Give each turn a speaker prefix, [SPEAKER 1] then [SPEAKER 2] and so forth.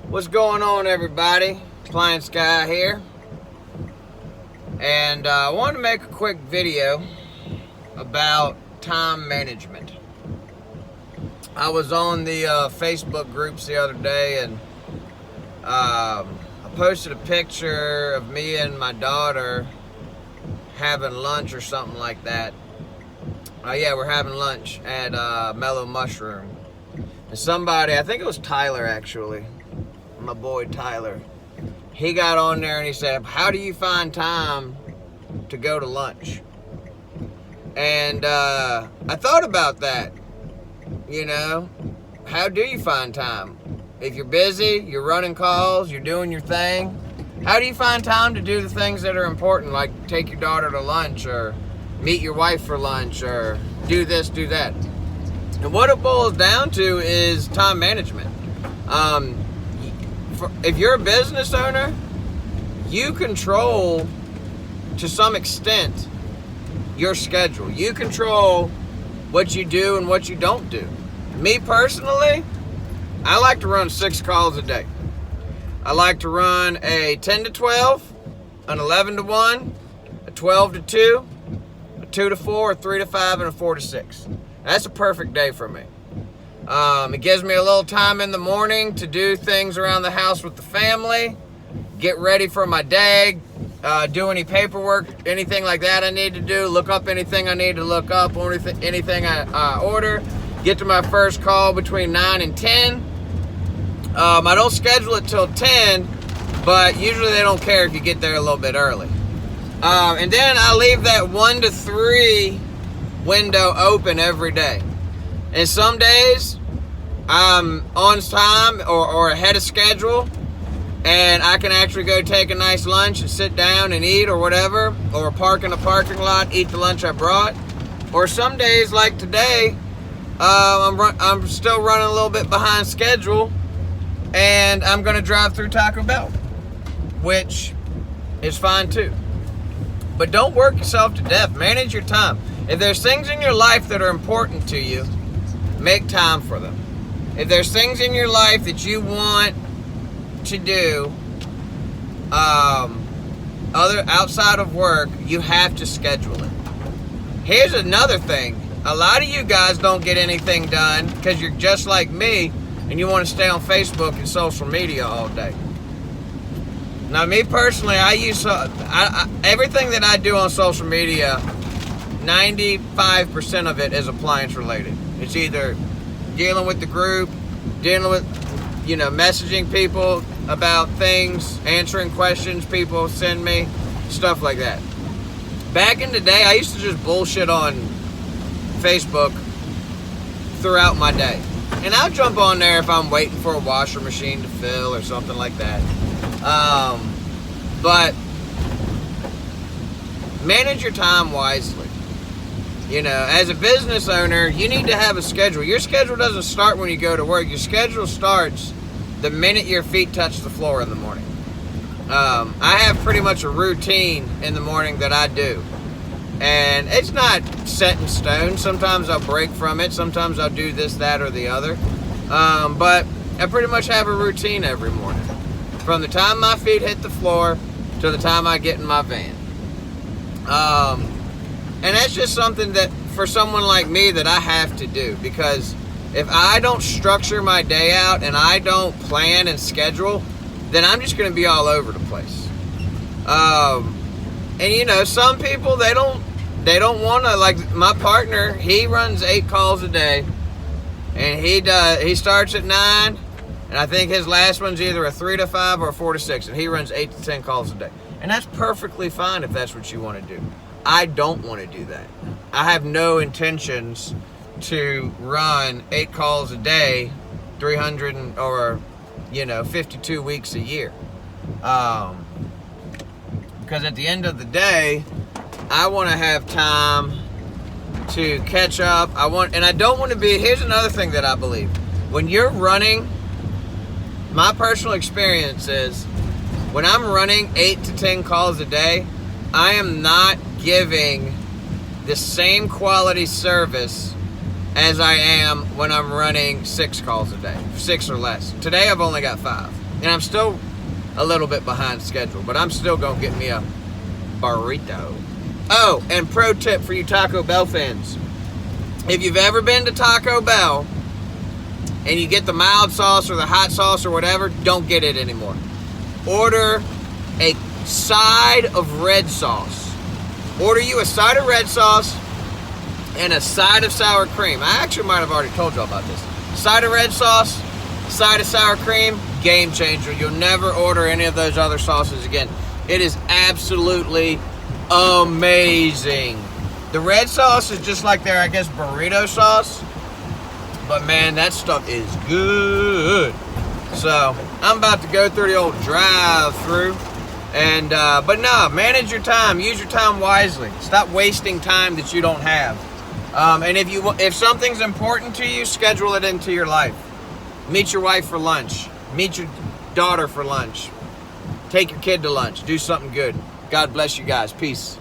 [SPEAKER 1] What's going on, everybody? Appliance Guy here, and I wanted to make a quick video about time management. I was on the Facebook groups the other day, and I posted a picture of me and my daughter having lunch or something like that. Yeah, we're having lunch at Mellow Mushroom. And somebody, I think it was Tyler actually, my boy Tyler, he got on there and he said, how do you find time to go to lunch? And I thought about that. You know, how do you find time? If you're busy, you're running calls, you're doing your thing, how do you find time to do the things that are important, like take your daughter to lunch or meet your wife for lunch or do this, do that? And what it boils down to is time management. If you're a business owner, you control, to some extent, your schedule. You control what you do and what you don't do. Me personally, I like to run 6 calls a day. I like to run a 10 to 12, an 11 to 1, a 12 to 2, a 2 to 4, a 3 to 5, and a 4 to 6. That's a perfect day for me. It gives me a little time in the morning to do things around the house with the family, get ready for my day, do any paperwork, anything like that I need to do, look up anything I need to look up, anything I order, get to my first call between 9 and 10. I don't schedule it till 10, but usually they don't care if you get there a little bit early. And then I leave that 1 to 3 window open every day. And some days I'm on time or ahead of schedule, and I can actually go take a nice lunch and sit down and eat or whatever, or park in a parking lot, eat the lunch I brought. Or some days like today, I'm still running a little bit behind schedule, and I'm going to drive through Taco Bell, which is fine too. But don't work yourself to death. Manage your time. If there's things in your life that are important to you, make time for them. If there's things in your life that you want to do outside of work, you have to schedule it. Here's another thing. A lot of you guys don't get anything done because you're just like me and you want to stay on Facebook and social media all day. Now, me personally, I use everything that I do on social media, 95% of it is appliance related. It's either dealing with the group, dealing with, messaging people about things, answering questions people send me, stuff like that. Back in the day, I used to just bullshit on Facebook throughout my day. And I'll jump on there if I'm waiting for a washer machine to fill or something like that. But manage your time wisely. As a business owner, you need to have a schedule. Your schedule doesn't start when you go to work. Your schedule starts the minute your feet touch the floor in the morning. I have pretty much a routine in the morning that I do. And it's not set in stone. Sometimes I'll break from it. Sometimes I'll do this, that, or the other. But I pretty much have a routine every morning. From the time my feet hit the floor to the time I get in my van. And that's just something that, for someone like me, that I have to do. Because if I don't structure my day out and I don't plan and schedule, then I'm just going to be all over the place. And some people, they don't want to, like my partner, he runs 8 calls a day. And he starts at 9. And I think his last one's either a 3 to 5 or a 4 to 6. And he runs 8 to 10 calls a day. And that's perfectly fine if that's what you want to do. I don't want to do that. I have no intentions to run 8 calls a day, 52 weeks a year. Because at the end of the day, I want to have time to catch up. And I don't want to be, here's another thing that I believe. When you're running, my personal experience is, when I'm running 8 to 10 calls a day, I am not giving the same quality service as I am when I'm running 6 calls a day, 6 or less. Today I've only got 5. And I'm still a little bit behind schedule, but I'm still going to get me a burrito. Oh, and pro tip for you Taco Bell fans. If you've ever been to Taco Bell and you get the mild sauce or the hot sauce or whatever, don't get it anymore. Order a side of red sauce. Order you a side of red sauce and a side of sour cream. I actually might have already told you about this. Side of red sauce, side of sour cream, game changer. You'll never order any of those other sauces again. It is absolutely amazing. The red sauce is just like their, I guess, burrito sauce. But man, that stuff is good. So I'm about to go through the old drive-through. And but no, manage your time. Use your time wisely. Stop wasting time that you don't have. And if something's important to you, schedule it into your life. Meet your wife for lunch. Meet your daughter for lunch. Take your kid to lunch. Do something good. God bless you guys. Peace.